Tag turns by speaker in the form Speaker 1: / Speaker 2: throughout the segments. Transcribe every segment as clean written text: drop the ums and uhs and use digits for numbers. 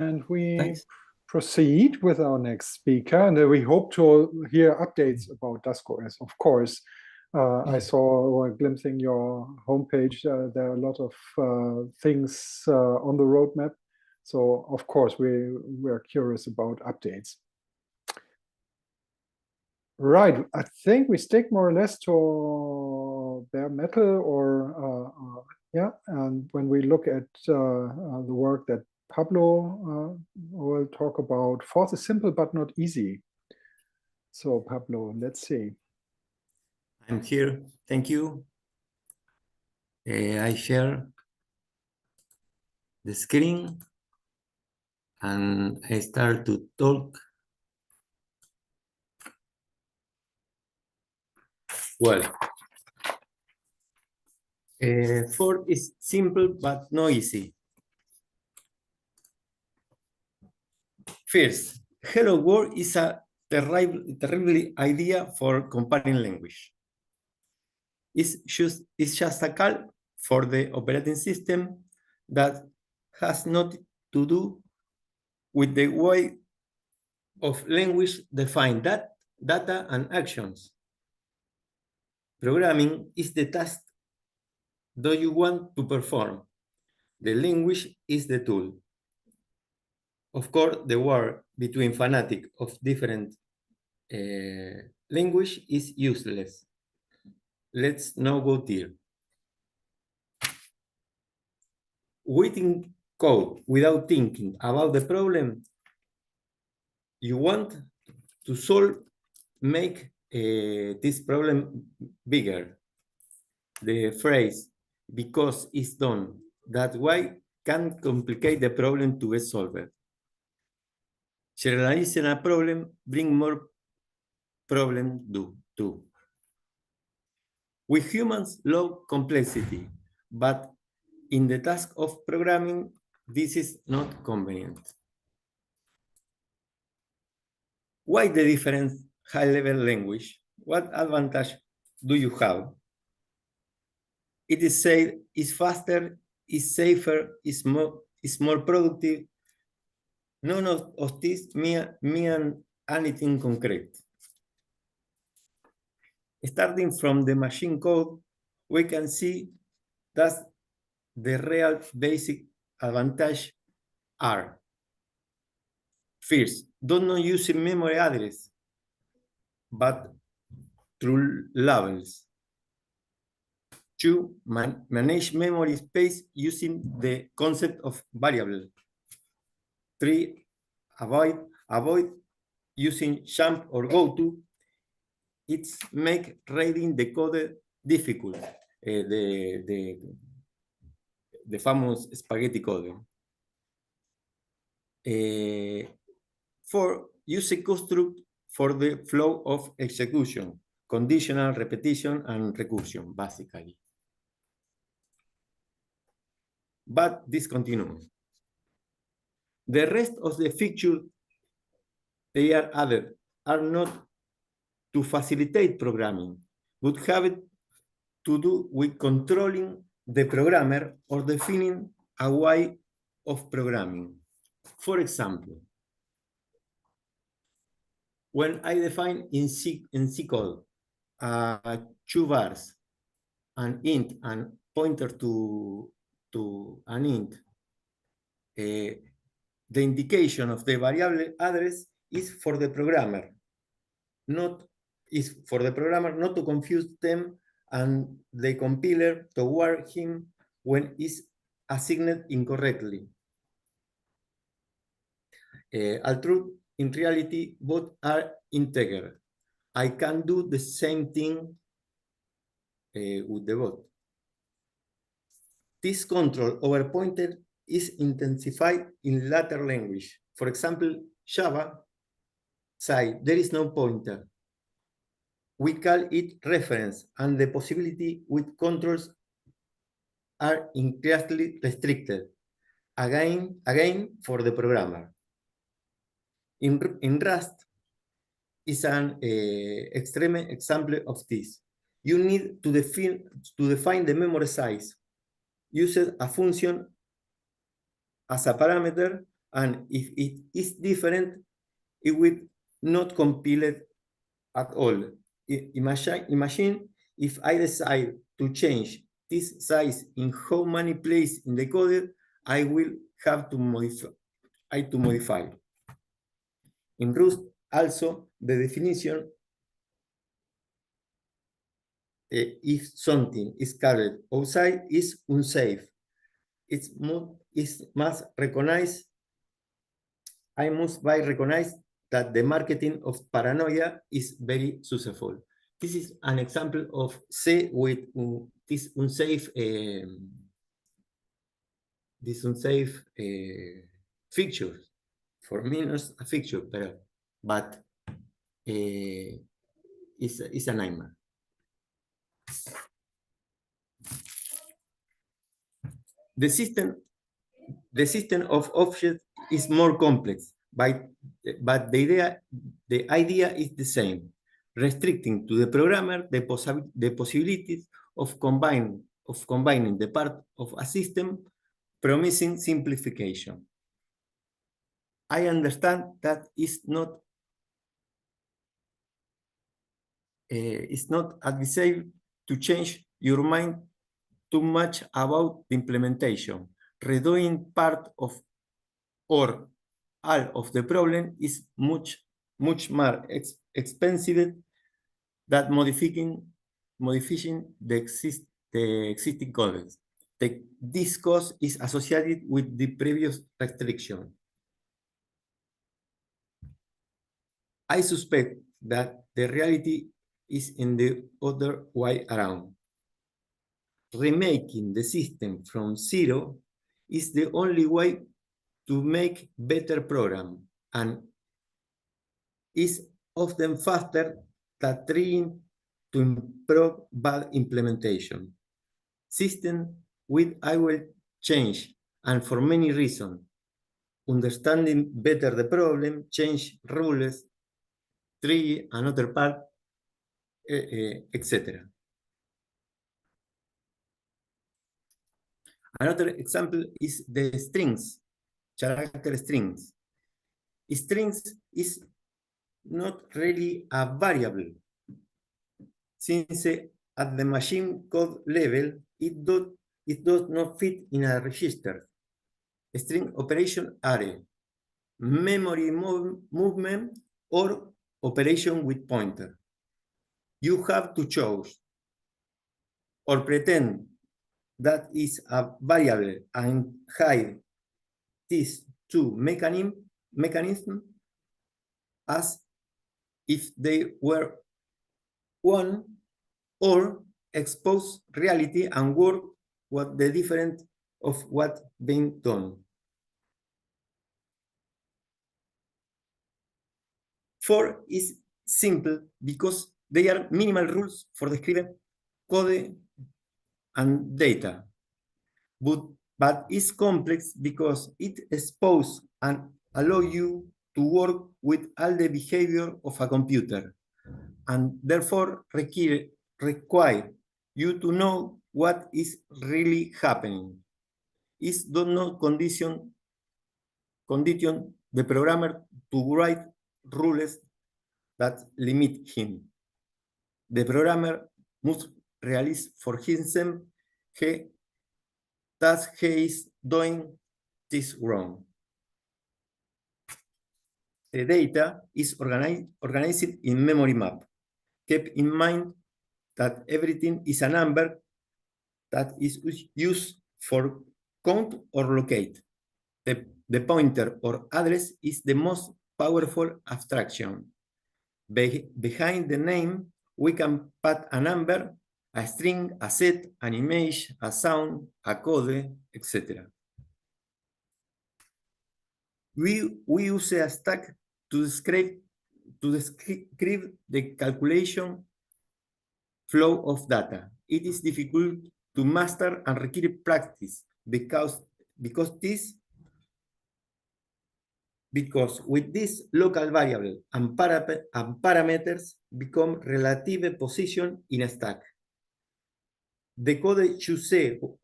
Speaker 1: And we
Speaker 2: Thanks.
Speaker 1: proceed with our next speaker, and we hope to hear updates about DASCOS. Of course, I saw or glimpsing your homepage. There are a lot of things on the roadmap. So, of course, we're curious about updates. Right, I think we stick more or less to bare metal, or yeah. And when we look at the work that Pablo will talk about, force is simple but not easy. So Pablo, let's see.
Speaker 2: I'm here. Thank you. I share the screen and I start to talk. Well, force is simple but not easy. First, hello world is a terrible idea for comparing language. It's just a call for the operating system that has nothing to do with the way of language define that data and actions. Programming is the task that you want to perform. The language is the tool. Of course, the war between fanatics of different language is useless. Let's now go there. Writing code without thinking about the problem you want to solve make this problem bigger. The phrase, because it's done that way, can complicate the problem to get solved. Generalizing a problem bring more problems too. We humans love complexity, but in the task of programming, this is not convenient. Why the different high-level language? What advantage do you have? It is said it's faster, it's safer, it's more productive. None of this mean anything concrete. Starting from the machine code, we can see that the real basic advantage are: first, don't not using memory address, but through labels. Two, manage memory space using the concept of variable. Three, avoid using jump or goto. It's make reading the code difficult. The famous spaghetti code. Four, use a construct for the flow of execution, conditional, repetition, and recursion, basically. But discontinue. The rest of the features they are added are not to facilitate programming, but have it to do with controlling the programmer or defining a way of programming. For example, when I define in C code 2 bars, an int and pointer to an int, the indication of the variable address is for the programmer, not to confuse them and the compiler to warn him when it's assigned incorrectly. Although in reality, both are integer. I can do the same thing with the bot. This control over pointer is intensified in later language. For example, Java say there is no pointer. We call it reference, and the possibility with controls are incredibly restricted. Again for the programmer. In Rust is an extreme example of this. You need to define the memory size. Use a function as a parameter And if it is different, it will not compile it at all. Imagine if I decide to change this size in how many places in the code, I will have to modify. In Rust, also, the definition if something is carried outside is unsafe. It must recognize, I must recognize that the marketing of paranoia is very successful. This is an example of C with this unsafe features. For me, not a feature, but it's a nightmare. The system of objects is more complex, but the idea is the same, restricting to the programmer the possibilities of combining the part of a system, promising simplification. I understand that it's not advisable to change your mind too much about the implementation. Redoing part of or all of the problem is much more expensive than modifying the existing codes. This cost is associated with the previous restriction. I suspect that the reality is in the other way around. Remaking the system from zero is the only way to make better program and is often faster than trying to improve bad implementation. System with I will change, and for many reasons. Understanding better the problem, change rules, try another part, etc. Another example is the strings, character strings. Strings is not really a variable, since at the machine code level, it does not fit in a register. String operation are memory movement or operation with pointer. You have to choose or pretend that is a variable and hide these two mechanisms as if they were one, or expose reality and work what the difference of what being done. For is simple because they are minimal rules for describing code and data, but it's complex because it exposes and allows you to work with all the behavior of a computer, and therefore require you to know what is really happening. It does not condition the programmer to write rules that limit him. The programmer must realize for himself that he is doing this wrong. The data is organized in memory map. Keep in mind that everything is a number that is used for count or locate. The pointer or address is the most powerful abstraction. Behind the name, we can put a number, a string, a set, an image, a sound, a code, etc. We use a stack to describe the calculation flow of data. It is difficult to master and require practice because with this local variable and parameters become relative position in a stack. The code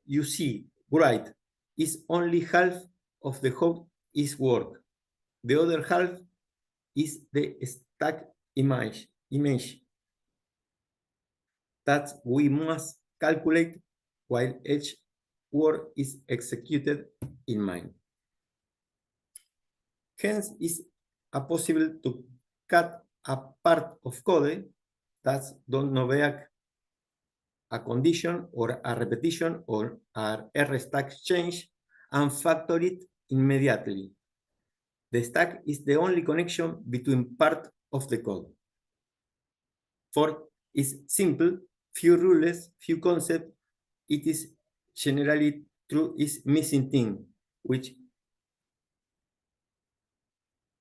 Speaker 2: you see right is only half of the whole is work. The other half is the stack image that we must calculate while each work is executed in mind. Hence, it's possible to cut a part of code that don't obey a condition or a repetition or a R stack change and factor it immediately. The stack is the only connection between part of the code. For is simple, few rules, few concepts. It is generally true is missing thing, which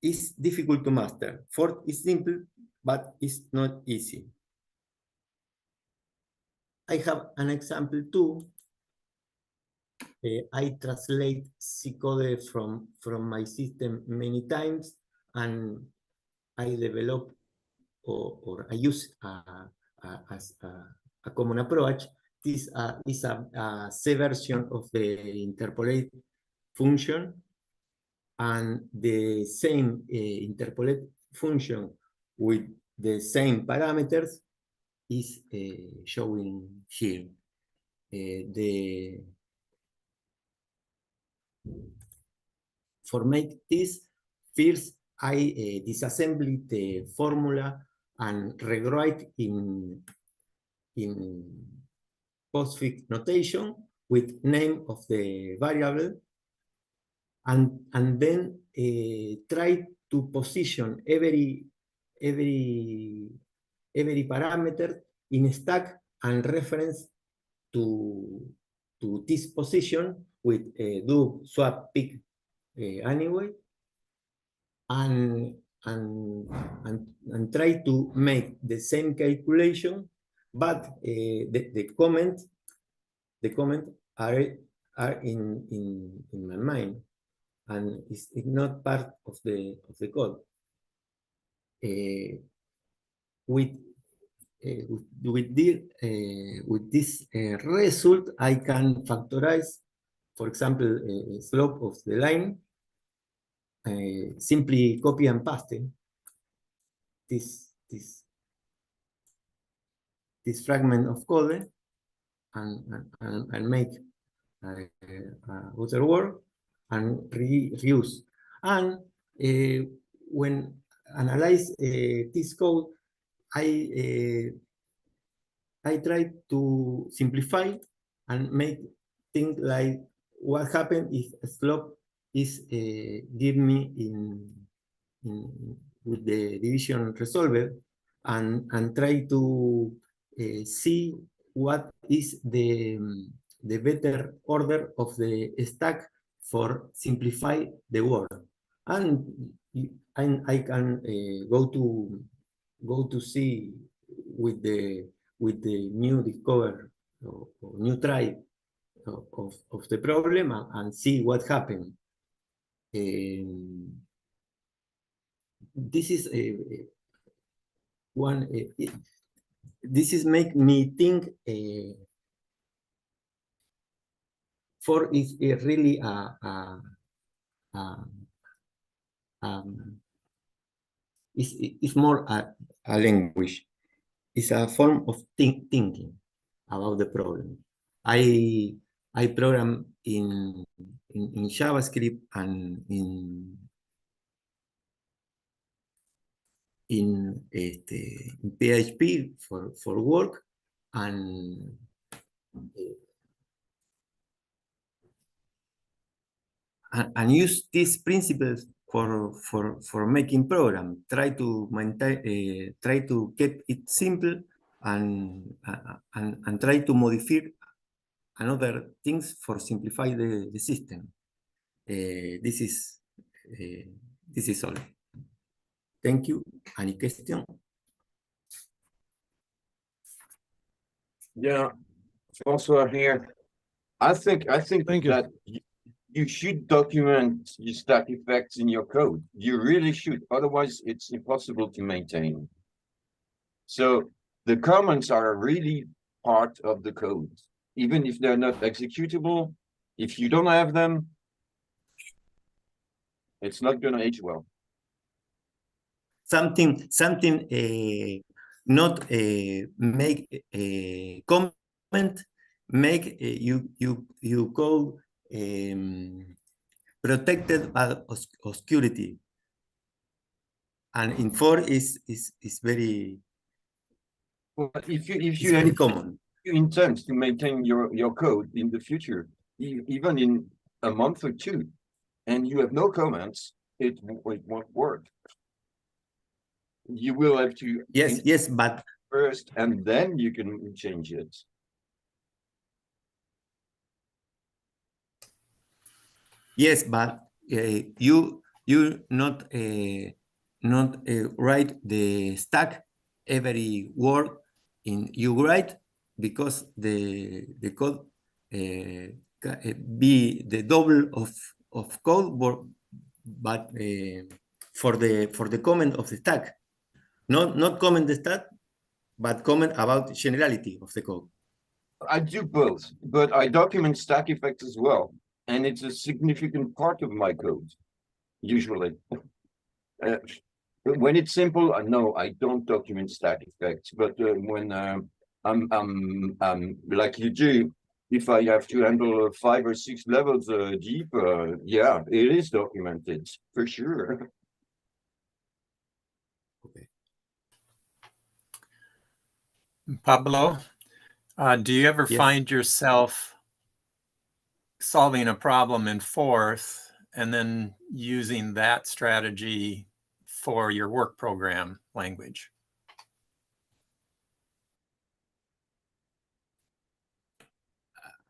Speaker 2: is difficult to master. For is simple, but it's not easy. I have an example too. I translate C code from my system many times, and I develop or I use as a common approach. This is a C version of the interpolate function, and the same interpolate function with the same parameters is showing here. For make this, first I disassemble the formula and rewrite in postfix notation with name of the variable, and then try to position every parameter in stack and reference to this position with do swap pick anyway, and try to make the same calculation, but the comment are in my mind, and it's not part of the code. With this result, I can factorize, for example, slope of the line. Simply copy and paste this fragment of code and make other work and reuse. And when analyze this code, I try to simplify and make things like what happened if a slope is give me with the division resolver, and try to see what is the better order of the stack for simplify the work, and I can go to see with the new discover or new try of the problem and see what happened. This is one. This is make me think. For is really it's more a language. It's a form of thinking about the problem. I program in JavaScript and in PHP for work, and use these principles for making program. Try to maintain, try to keep it simple, and try to modify another things for simplify the system. This is all. Thank you. Any question?
Speaker 3: Yeah, François here. I think
Speaker 4: Thank you.
Speaker 3: that you should document your stack effects in your code. You really should. Otherwise, it's impossible to maintain. So the comments are really part of the code, even if they're not executable. If you don't have them, It's not going to age well.
Speaker 2: Something not make a comment, make you call protected by obscurity, and in 4 is very
Speaker 3: Well, if you
Speaker 2: very common.
Speaker 3: you intend to maintain your code in the future, even in a month or two, and you have no comments, it won't work. You will have to
Speaker 2: Yes, but
Speaker 3: first, and then you can change it.
Speaker 2: yes, but you not write the stack every word in you write, because the code be the double of code, but for the comment of the stack, not comment the stack, but comment about generality of the code.
Speaker 3: I do both, but I document stack effects as well, and it's a significant part of my code, usually. When it's simple, no, I don't document stack effects. But when I'm like you do, if I have to handle 5 or 6 levels deep, yeah, it is documented for sure.
Speaker 2: Okay.
Speaker 4: Pablo, do you ever
Speaker 2: Yes.
Speaker 4: find yourself solving a problem in 4th and then using that strategy for your work program language?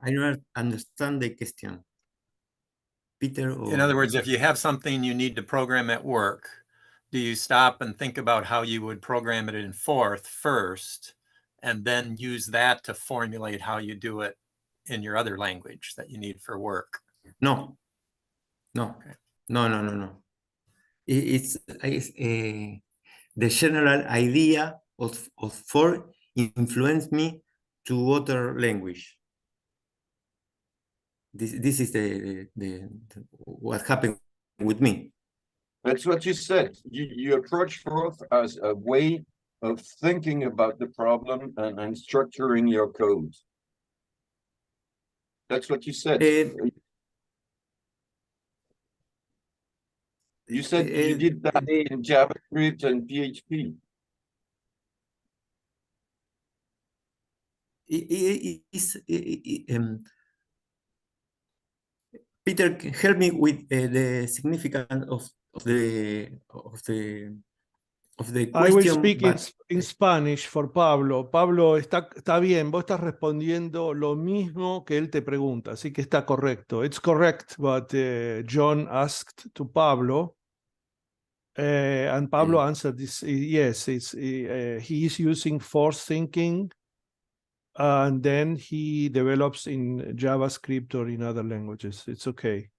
Speaker 2: I don't understand the question, Peter.
Speaker 4: In other words, if you have something you need to program at work, do you stop and think about how you would program it in 4th first, and then use that to formulate how you do it in your other language that you need for work?
Speaker 2: No.
Speaker 4: Okay.
Speaker 2: No. It's the general idea of 4 influenced me to other language. This is the what happened with me.
Speaker 3: That's what you said. You approach 4th as a way of thinking about the problem and structuring your code. That's what you said. You said you did that in JavaScript and PHP.
Speaker 2: Peter, help me with the significance of the question.
Speaker 5: I will speak in Spanish for Pablo. Pablo, está bien, vos estás respondiendo lo mismo que él te pregunta, así que está correcto. It's correct what John asked to Pablo, and Pablo answered this. Yes, he is using force thinking, and then he develops in JavaScript or in other languages. It's okay.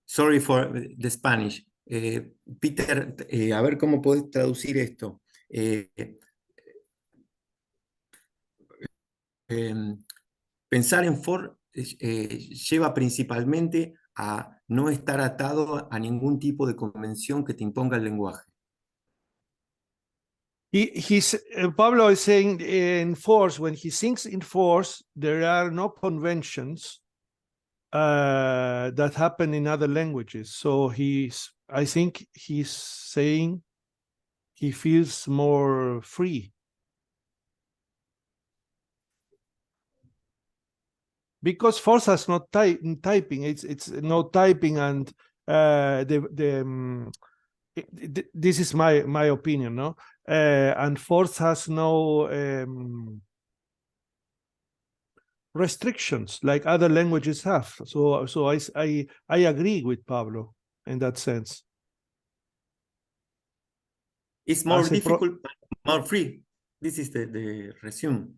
Speaker 2: Sorry for the Spanish. Peter, a ver cómo podés traducir esto. Pensar en for lleva principalmente a no estar atado a ningún tipo de convención que te imponga el lenguaje.
Speaker 5: Pablo is saying in force, when he thinks in force, there are no conventions that happen in other languages. So I think he's saying he feels more free. Because force has no typing, it's no typing, and this is my opinion, no? And force has no restrictions like other languages have. So I agree with Pablo in that sense.
Speaker 2: It's more difficult, more free. This is the resume.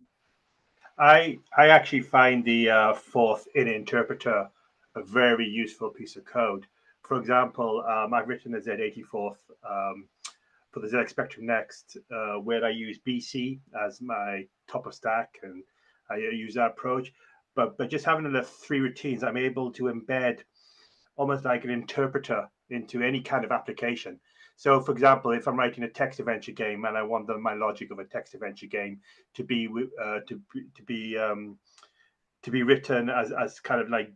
Speaker 6: I actually find the fourth in interpreter a very useful piece of code. For example, I've written a Z84th for the ZX Spectrum Next, where I use BC as my top of stack, and I use that approach. but just having the 3 routines, I'm able to embed almost like an interpreter into any kind of application. So, for example, if I'm writing a text adventure game and I want my logic of a text adventure game to be written as kind of like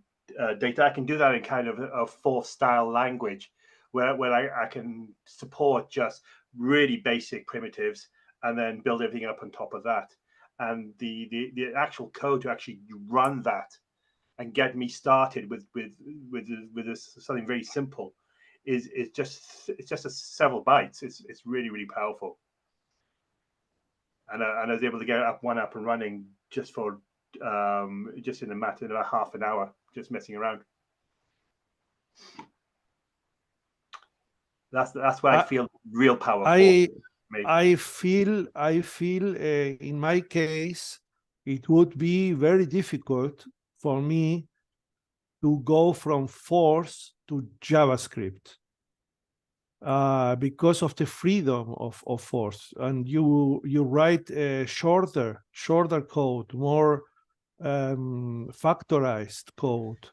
Speaker 6: data, I can do that in kind of a forth style language, where I can support just really basic primitives and then build everything up on top of that. And the actual code to actually run that and get me started with something very simple is just several bytes. It's really powerful. And I was able to get one up and running just in a matter of half an hour, just messing around. That's where I feel real powerful.
Speaker 5: I feel in my case, it would be very difficult for me to go from force to JavaScript because of the freedom of force. And you write a shorter code, more factorized code.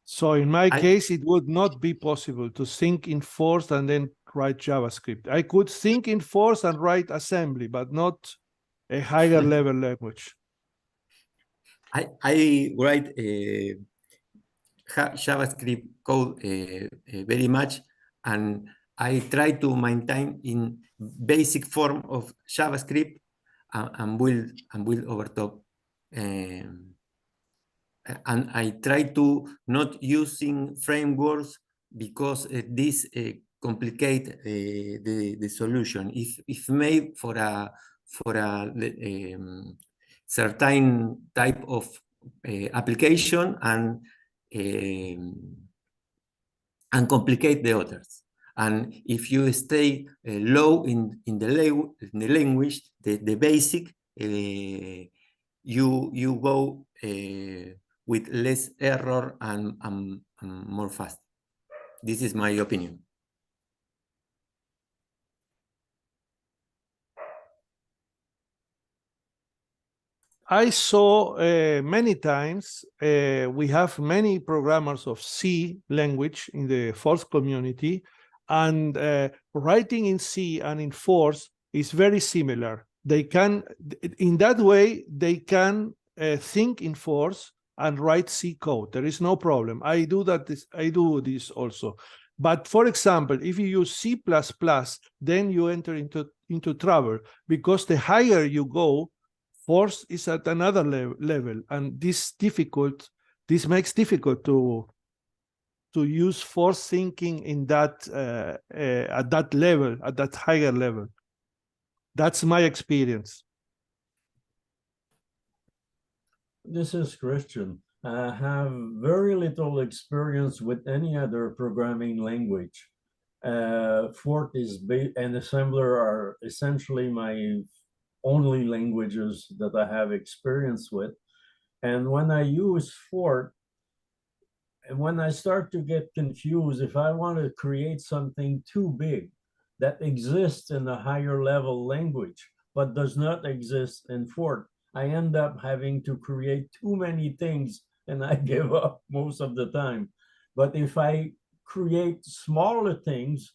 Speaker 5: So in my case, it would not be possible to think in force and then write JavaScript. I could think in force and write assembly, but not a higher level language.
Speaker 2: I write JavaScript code very much, and I try to maintain in basic form of JavaScript and build over top. And I try to not using frameworks because this complicate the solution. If made for a certain type of application and complicate the others. And if you stay low in the language, the basic, you go with less error and more fast. This is my opinion.
Speaker 5: I saw many times, we have many programmers of C language in the Force community, and writing in C and in Force is very similar. They can, in that way, they can think in Force and write C code. There is no problem. I do this also. But for example, if you use C++, then you enter into trouble, because the higher you go, Force is at another level, and this makes difficult to use force thinking in that at that level, at that higher level. That's my experience.
Speaker 7: This is Christian. I have very little experience with any other programming language. Forth and Assembler are essentially my only languages that I have experience with. And when I use Forth, and when I start to get confused, if I want to create something too big that exists in a higher level language, but does not exist in Forth, I end up having to create too many things and I give up most of the time. But if I create smaller things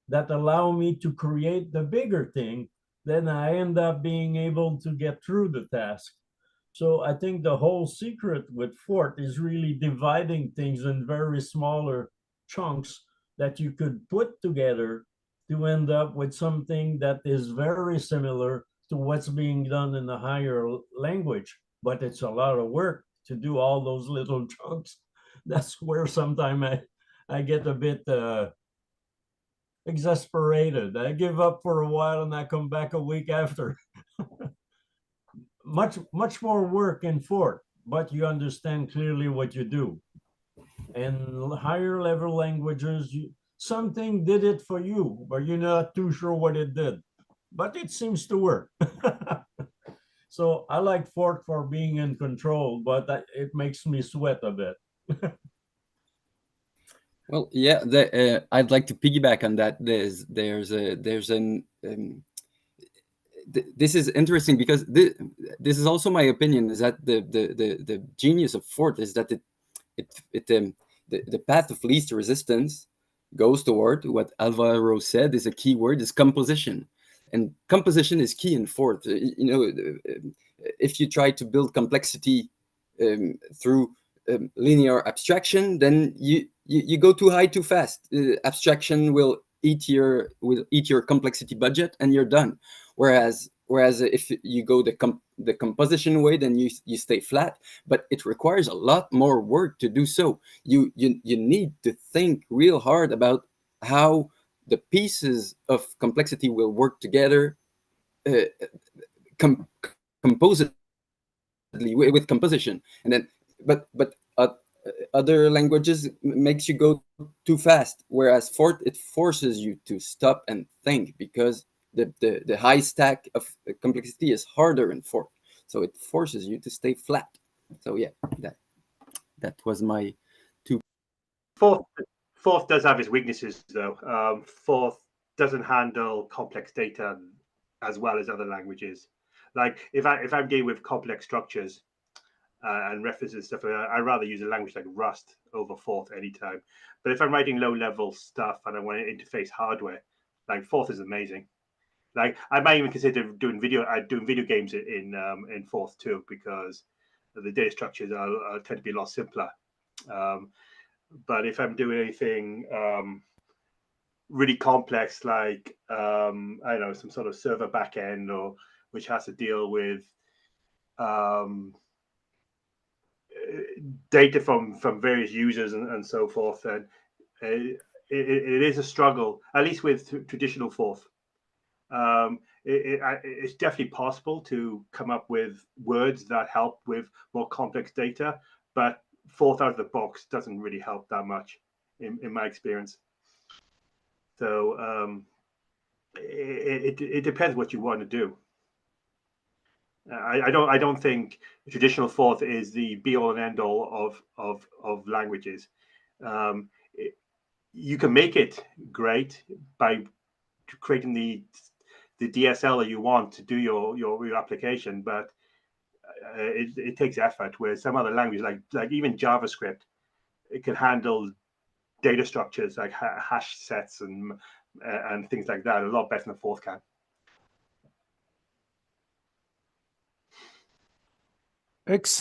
Speaker 7: that allow me to create the bigger thing, then I end up being able to get through the task. So I think the whole secret with Forth is really dividing things in very smaller chunks that you could put together to end up with something that is very similar to what's being done in the higher language. But it's a lot of work to do all those little chunks. That's where sometimes I get a bit exasperated. I give up for a while and I come back a week after. much more work in Forth, but you understand clearly what you do. And higher level languages, something did it for you, but you're not too sure what it did, but it seems to work. So I like Forth for being in control, but it makes me sweat a bit.
Speaker 8: Well, yeah, I'd like to piggyback on that. There's this is interesting because this is also my opinion, is that the genius of Forth is that the path of least resistance goes toward what Alvaro said is a key word, is composition. And composition is key in Forth. If you try to build complexity through linear abstraction, then you go too high too fast. Abstraction will eat your complexity budget, and you're done. Whereas if you go the composition way, then you stay flat. But it requires a lot more work to do so. You need to think real hard about how the pieces of complexity will work together composedly with composition. And then but other languages makes you go too fast, whereas Forth, it forces you to stop and think, because the high stack of complexity is harder in Forth, so it forces you to stay flat. So yeah, that was my two.
Speaker 6: Forth does have its weaknesses, though. Forth doesn't handle complex data as well as other languages. Like if I'm dealing with complex structures and references and stuff, I'd rather use a language like Rust over Forth anytime. But if I'm writing low-level stuff and I want to interface hardware, like Forth is amazing. Like I might even consider doing video games in Forth too, because the data structures tend to be a lot simpler. But if I'm doing anything really complex, like I don't know, some sort of server backend, or which has to deal with data from various users and so forth, and it is a struggle, at least with traditional Forth. It's definitely possible to come up with words that help with more complex data, but Forth out of the box doesn't really help that much in my experience. So it depends what you want to do. I don't think traditional Forth is the be all and end all of languages. You can make it great by creating the DSL that you want to do your application, but it takes effort. Where some other languages, like even JavaScript, it can handle data structures like hash sets and things like that a lot better than Forth can.
Speaker 5: Excellent.